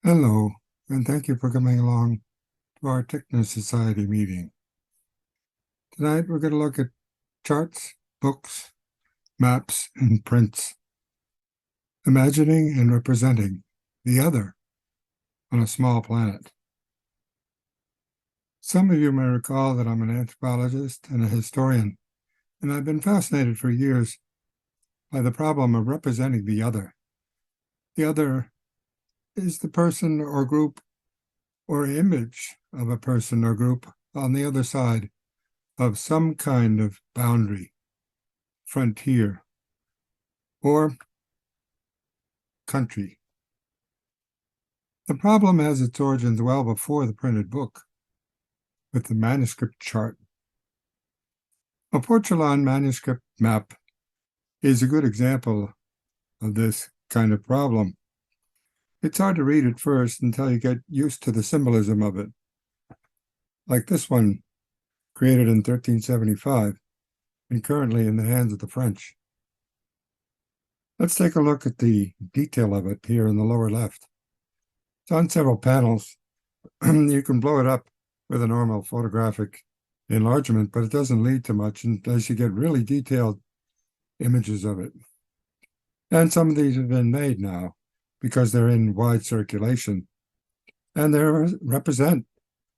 Hello, and thank you for coming along to our Ticknor Society meeting. Tonight we're going to look at charts, books, maps, and prints, imagining and representing the other on a small planet. Some of you may recall that I'm an anthropologist and a historian, and I've been fascinated for years by the problem of representing the other. The other is the person or group or image of a person or group on the other side of some kind of boundary, frontier, or country. The problem has its origins well before the printed book, with the manuscript chart. A porcelain manuscript map is a good example of this kind of problem. It's hard to read at first until you get used to the symbolism of it, like this one, created in 1375 and currently in the hands of the French. Let's take a look at the detail of it here in the lower left. It's on several panels. You can blow it up with a normal photographic enlargement, but it doesn't lead to much unless you get really detailed images of it. And some of these have been made now because they're in wide circulation, and they represent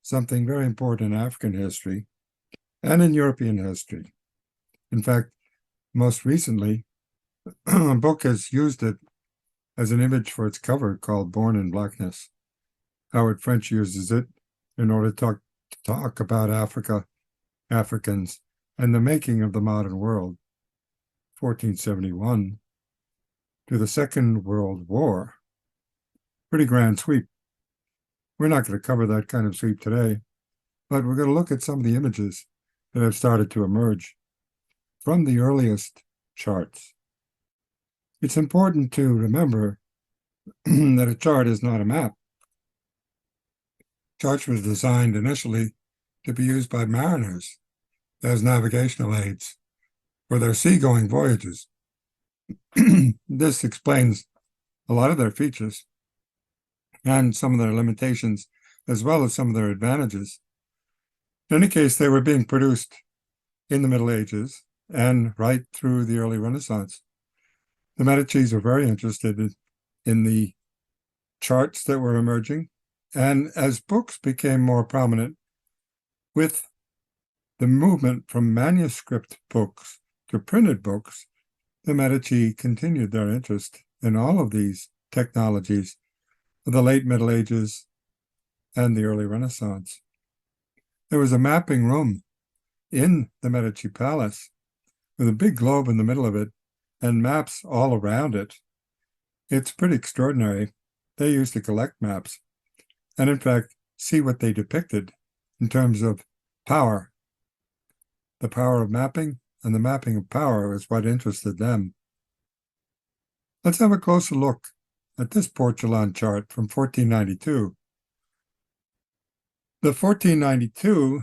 something very important in African history and in European history. In fact, most recently, a book has used it as an image for its cover called Born in Blackness. Howard French uses it in order to talk about Africa, Africans, and the making of the modern world, 1471 to the Second World War. Pretty grand sweep. We're not going to cover that kind of sweep today, but we're going to look at some of the images that have started to emerge from the earliest charts. It's important to remember that a chart is not a map. Charts were designed initially to be used by mariners as navigational aids for their seagoing voyages. This explains a lot of their features and some of their limitations, as well as some of their advantages. In any case, they were being produced in the Middle Ages and right through the early Renaissance. The Medicis were very interested in the charts that were emerging, and as books became more prominent with the movement from manuscript books to printed books, the Medici continued their interest in all of these technologies of the late Middle Ages and the early Renaissance. There was a mapping room in the Medici Palace with a big globe in the middle of it and maps all around it. It's pretty extraordinary. They used to collect maps and, in fact, see what they depicted in terms of power. The power of mapping and the mapping of power is what interested them. Let's have a closer look at this porcelain chart from 1492. The 1492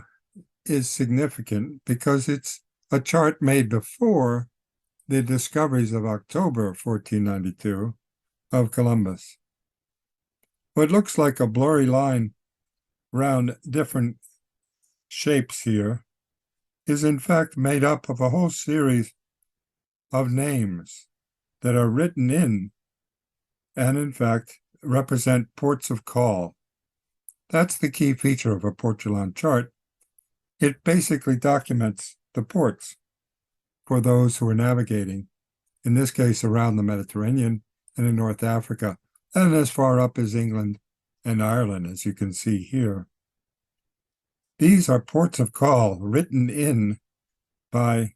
is significant because it's a chart made before the discoveries of October 1492 of Columbus. What looks like a blurry line around different shapes here is in fact made up of a whole series of names that are written in and in fact represent ports of call. That's the key feature of a porcelain chart. It basically documents the ports for those who are navigating, in this case around the Mediterranean and in North Africa, and as far up as England and Ireland, as you can see here. These are ports of call written in by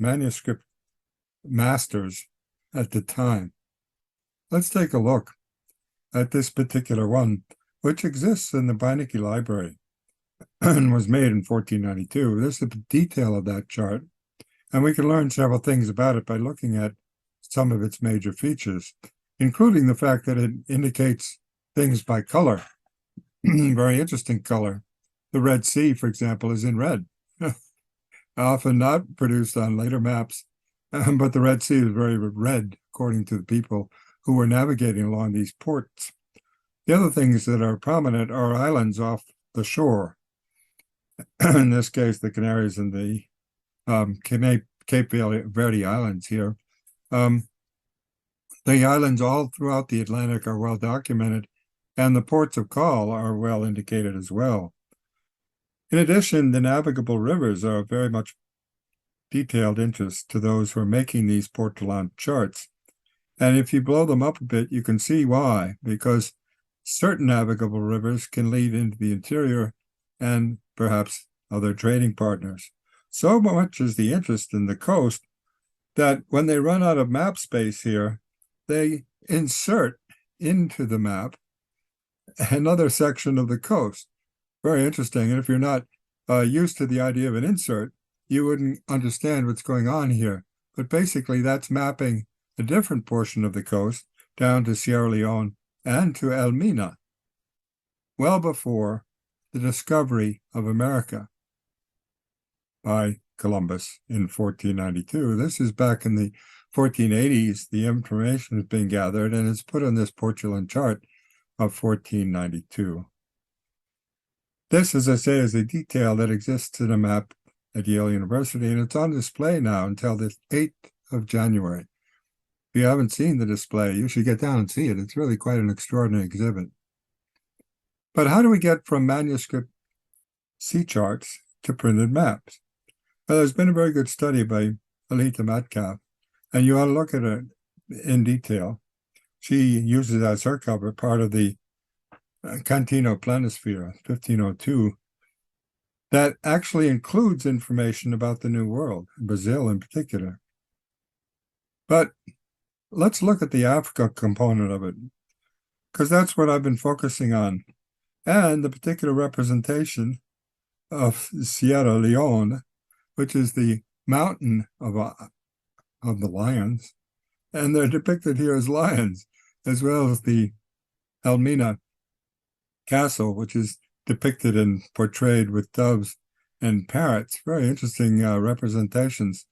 manuscript masters at the time. Let's take a look at this particular one, which exists in the Beinecke Library and was made in 1492. This is the detail of that chart, and we can learn several things about it by looking at some of its major features, including the fact that it indicates things by color. Very interesting color. The Red Sea, for example, is in red. Often not produced on later maps, but the Red Sea is very red, according to the people who were navigating along these ports. The other things that are prominent are islands off the shore. In this case, the Canaries and the Cape Verde Islands here. The islands all throughout the Atlantic are well documented, and the ports of call are well indicated as well. In addition, the navigable rivers are of very much detailed interest to those who are making these Portolan charts. And if you blow them up a bit, you can see why, because certain navigable rivers can lead into the interior and perhaps other trading partners. So much is the interest in the coast that when they run out of map space here, they insert into the map another section of the coast. Very interesting. And if you're not used to the idea of an insert, you wouldn't understand what's going on here. But basically, that's mapping a different portion of the coast down to Sierra Leone and to Elmina, well before the discovery of America by Columbus in 1492. This is back in the 1480s. The information is being gathered and it's put on this Portolan chart of 1492. This, as I say, is a detail that exists in a map at Yale University, and it's on display now until the 8th of January. If you haven't seen the display, you should get down and see it. It's really quite an extraordinary exhibit. But how do we get from manuscript sea charts to printed maps? Well, there's been a very good study by Alita Metcalf, and you ought to look at it in detail. She uses as her cover part of the Cantino Planisphere, 1502, that actually includes information about the New World, Brazil in particular. But let's look at the Africa component of it, because that's what I've been focusing on, and the particular representation of Sierra Leone, which is the mountain of the lions, and they're depicted here as lions, as well as the Elmina Castle, which is depicted and portrayed with doves and parrots. Very interesting representations.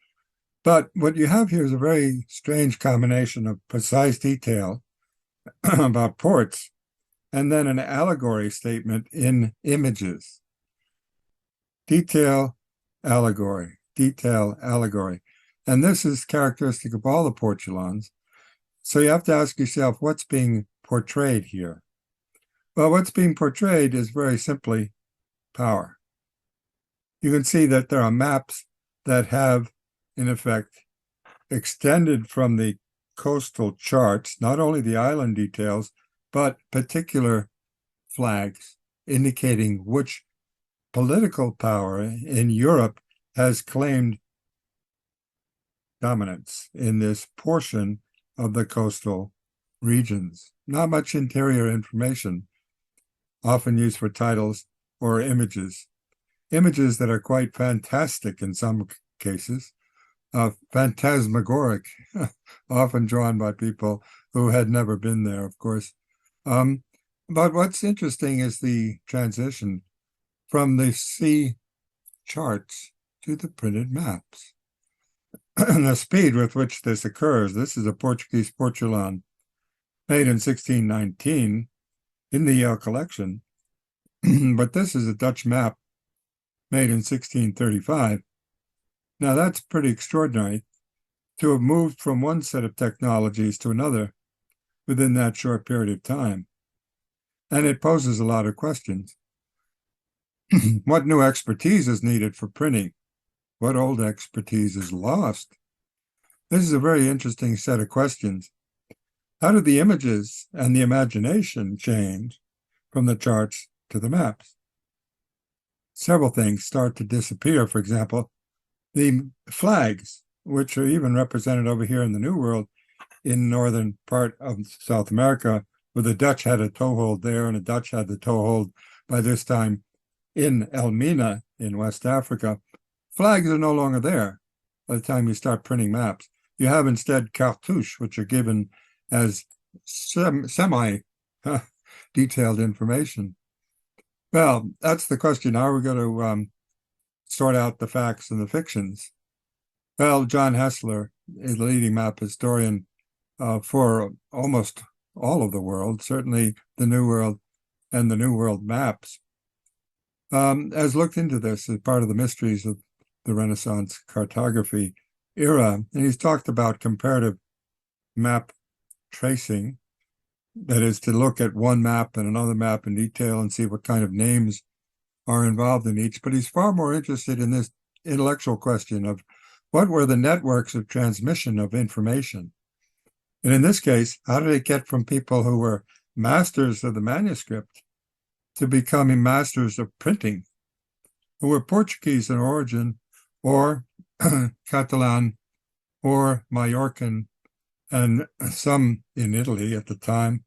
But what you have here is a very strange combination of precise detail about ports and then an allegory statement in images. Detail, allegory, detail, allegory. And this is characteristic of all the Portulans. So you have to ask yourself, what's being portrayed here? Well, what's being portrayed is very simply power. You can see that there are maps that have, in effect, extended from the coastal charts, not only the island details, but particular flags indicating which political power in Europe has claimed dominance in this portion of the coastal regions. Not much interior information, often used for titles or images. Images that are quite fantastic in some cases, phantasmagoric, often drawn by people who had never been there, of course. But what's interesting is the transition from the sea charts to the printed maps. And the speed with which this occurs. This is a Portuguese Portolan made in 1619 in the Yale collection, but this is a Dutch map made in 1635. Now that's pretty extraordinary to have moved from one set of technologies to another within that short period of time. And it poses a lot of questions. What new expertise is needed for printing? What old expertise is lost? This is a very interesting set of questions. How do the images and the imagination change from the charts to the maps? Several things start to disappear. For example, the flags, which are even represented over here in the New World in northern part of South America, where the Dutch had a toehold there and the Dutch had the toehold by this time in Elmina in West Africa. Flags are no longer there by the time you start printing maps. You have instead cartouches, which are given as semi-detailed information. Well, that's the question. How are we going to sort out the facts and the fictions? Well, John Hessler is the leading map historian for almost all of the world, certainly the New World and the New World maps, has looked into this as part of the mysteries of the Renaissance cartography era. And he's talked about comparative map tracing, that is to look at one map and another map in detail and see what kind of names are involved in each. But he's far more interested in this intellectual question of what were the networks of transmission of information. And in this case, how did it get from people who were masters of the manuscript to becoming masters of printing, who were Portuguese in origin, or Catalan, or Majorcan, and some in Italy at the time.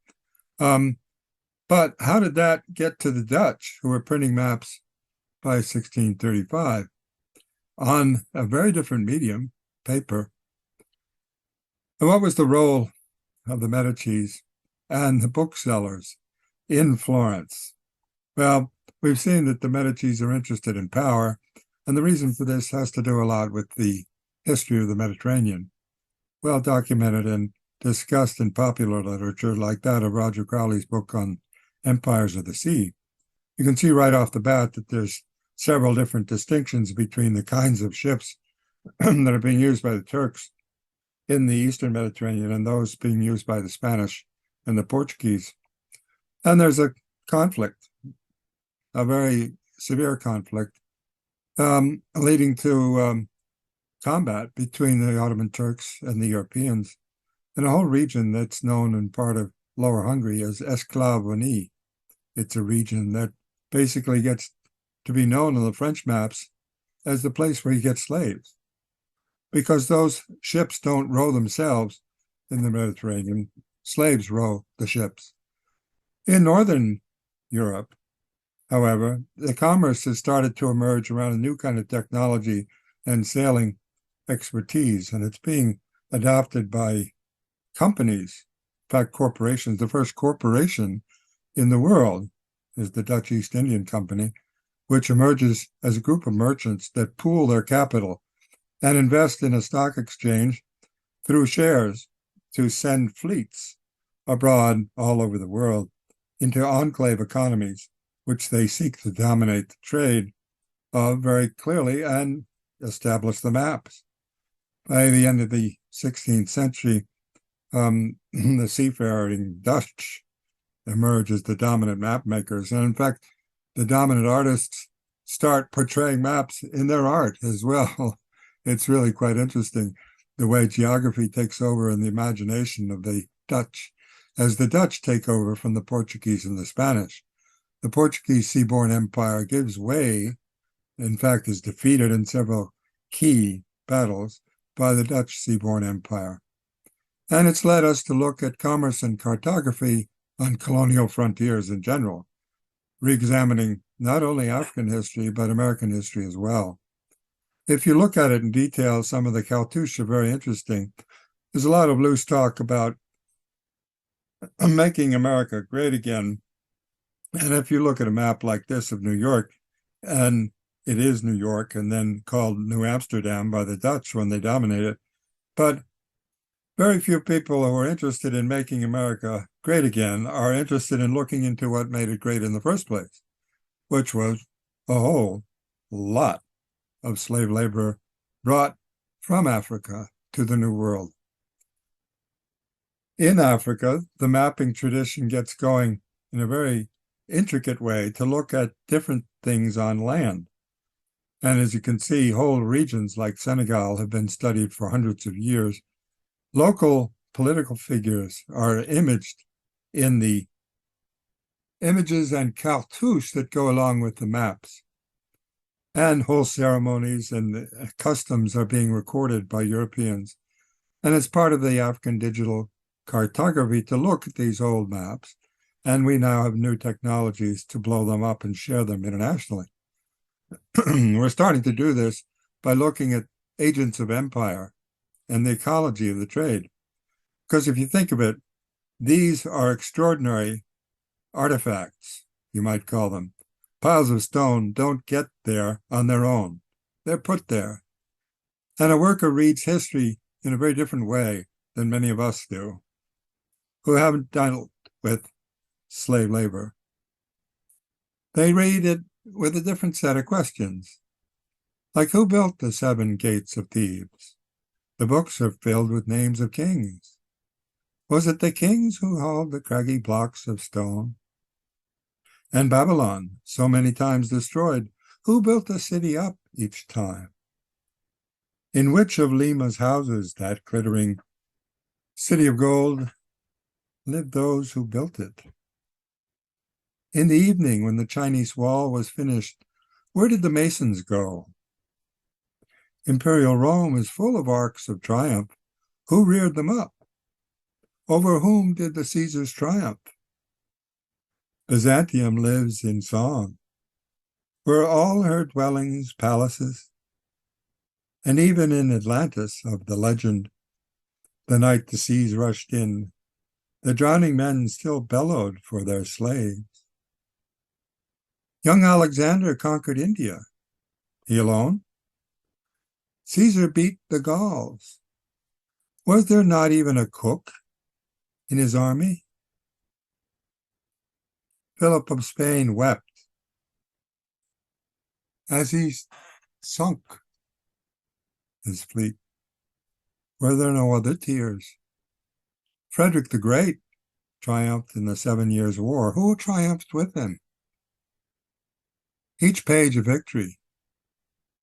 But how did that get to the Dutch, who were printing maps by 1635 on a very different medium, paper? And what was the role of the Medicis and the booksellers in Florence? Well, we've seen that the Medicis are interested in power, and the reason for this has to do a lot with the history of the Mediterranean, well documented and discussed in popular literature like that of Roger Crowley's book on Empires of the Sea. You can see right off the bat that there's several different distinctions between the kinds of ships that are being used by the Turks in the Eastern Mediterranean and those being used by the Spanish and the Portuguese. And there's a conflict, a very severe conflict, leading to combat between the Ottoman Turks and the Europeans in a whole region that's known in part of Lower Hungary as Esclavonie. It's a region that basically gets to be known on the French maps as the place where you get slaves, because those ships don't row themselves in the Mediterranean. Slaves row the ships. In Northern Europe, however, the commerce has started to emerge around a new kind of technology and sailing expertise, and it's being adopted by companies, in fact, corporations. The first corporation in the world is the Dutch East Indian Company, which emerges as a group of merchants that pool their capital and invest in a stock exchange through shares to send fleets abroad all over the world into enclave economies, which they seek to dominate the trade very clearly and establish the maps. By the end of the 16th century, the seafaring Dutch emerge as the dominant map makers. And in fact, the dominant artists start portraying maps in their art as well. It's really quite interesting the way geography takes over in the imagination of the Dutch, as the Dutch take over from the Portuguese and the Spanish. The Portuguese seaborne empire gives way, in fact, is defeated in several key battles by the Dutch seaborne empire. And it's led us to look at commerce and cartography on colonial frontiers in general, re-examining not only African history, but American history as well. If you look at it in detail, some of the cartouches are very interesting. There's a lot of loose talk about making America great again. And if you look at a map like this of New York, and it is New York and then called New Amsterdam by the Dutch when they dominate it, but very few people who are interested in making America great again are interested in looking into what made it great in the first place, which was a whole lot of slave labor brought from Africa to the New World. In Africa, the mapping tradition gets going in a very intricate way to look at different things on land. And as you can see, whole regions like Senegal have been studied for hundreds of years. Local political figures are imaged in the images and cartouches that go along with the maps. And whole ceremonies and customs are being recorded by Europeans. And it's part of the African digital cartography to look at these old maps. And we now have new technologies to blow them up and share them internationally. We're starting to do this by looking at agents of empire and the ecology of the trade. Because if you think of it, these are extraordinary artifacts, you might call them. Piles of stone don't get there on their own. They're put there. And a worker reads history in a very different way than many of us do. who haven't dealt with slave labor. They read it with a different set of questions, like who built the 7 gates of Thebes? The books are filled with names of kings. Was it the kings who hauled the craggy blocks of stone? And Babylon, so many times destroyed, who built the city up each time? In which of Lima's houses, that glittering city of gold, lived those who built it? In the evening, when the Chinese wall was finished, where did the masons go? Imperial Rome is full of arcs of triumph. Who reared them up? Over whom did the Caesars triumph? Byzantium lives in song. Were all her dwellings palaces? And even in Atlantis of the legend, the night the seas rushed in, the drowning men still bellowed for their slaves. Young Alexander conquered India. He alone? Caesar beat the Gauls. Was there not even a cook in his army? Philip of Spain wept as he sunk his fleet. Were there no other tears? Frederick the Great triumphed in the 7 Years' War. Who triumphed with him? Each page a victory.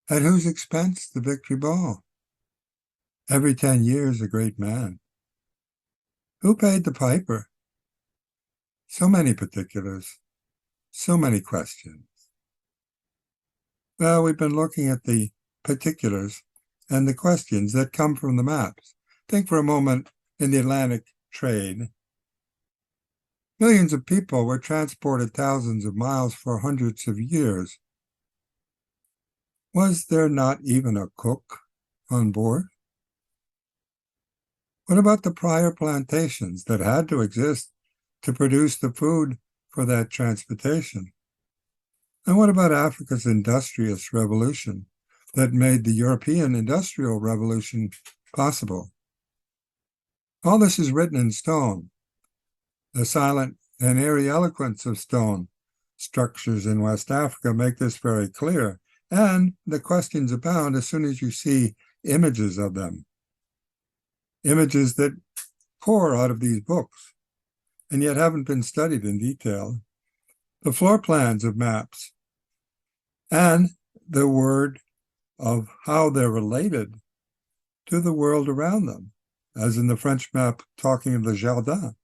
At whose expense the victory ball? Every 10 years a great man. Who paid the piper? So many particulars, so many questions. Well, we've been looking at the particulars and the questions that come from the maps. Think for a moment in the Atlantic trade. Millions of people were transported thousands of miles for hundreds of years. Was there not even a cook on board? What about the prior plantations that had to exist to produce the food for that transportation? And what about Africa's industrious revolution that made the European Industrial Revolution possible? All this is written in stone. The silent and airy eloquence of stone structures in West Africa make this very clear, and the questions abound as soon as you see images of them. Images that pour out of these books, and yet haven't been studied in detail. The floor plans of maps, and the word of how they're related to the world around them, as in the French map talking of the Jardin.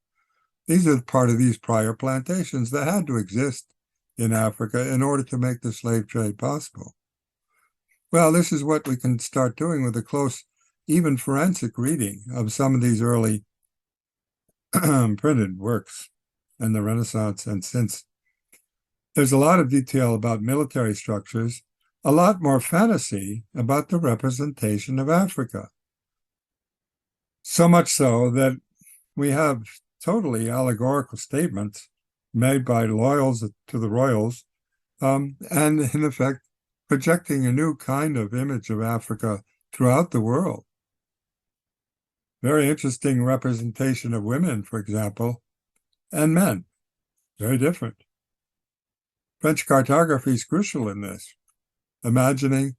These are part of these prior plantations that had to exist in Africa in order to make the slave trade possible. Well, this is what we can start doing with a close, even forensic reading of some of these early printed works in the Renaissance and since. There's a lot of detail about military structures, a lot more fantasy about the representation of Africa. So much so that we have totally allegorical statements made by loyals to the royals, and in effect projecting a new kind of image of Africa throughout the world. Very interesting representation of women, for example, and men. Very different. French cartography is crucial in this. Imagining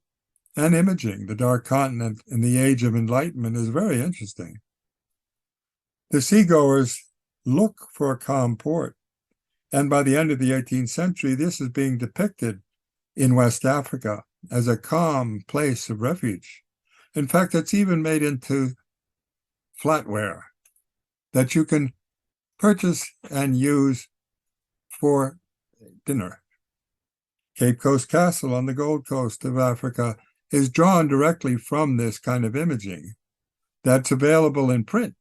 and imaging the Dark Continent in the Age of Enlightenment is very interesting. The seagoers look for a calm port, and by the end of the 18th century, this is being depicted in West Africa as a calm place of refuge. In fact, it's even made into flatware that you can purchase and use for dinner. Cape Coast Castle on the Gold Coast of Africa is drawn directly from this kind of imaging that's available in print,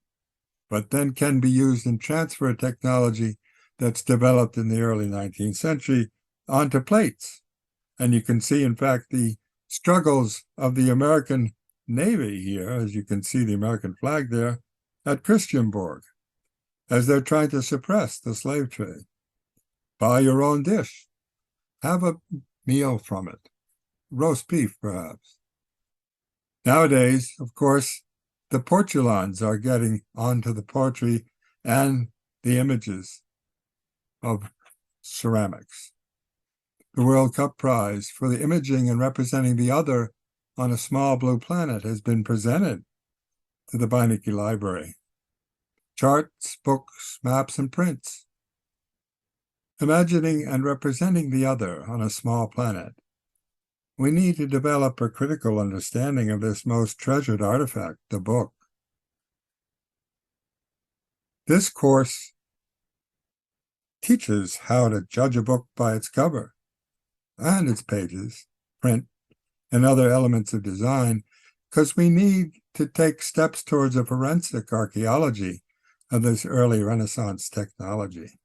but then can be used in transfer technology that's developed in the early 19th century onto plates. And you can see, in fact, the struggles of the American Navy here, as you can see the American flag there, at Christiansborg, as they're trying to suppress the slave trade. Buy your own dish. Have a meal from it. Roast beef, perhaps. Nowadays, of course, the Portulans are getting onto the poetry and the images of ceramics. The World Cup Prize for the imaging and representing the other on a small blue planet has been presented to the Beinecke Library. Charts, books, maps, and prints. Imagining and representing the other on a small planet. We need to develop a critical understanding of this most treasured artifact, the book. This course teaches how to judge a book by its cover and its pages, print, and other elements of design, because we need to take steps towards a forensic archaeology of this early Renaissance technology.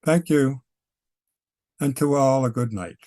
Thank you, and to all a good night.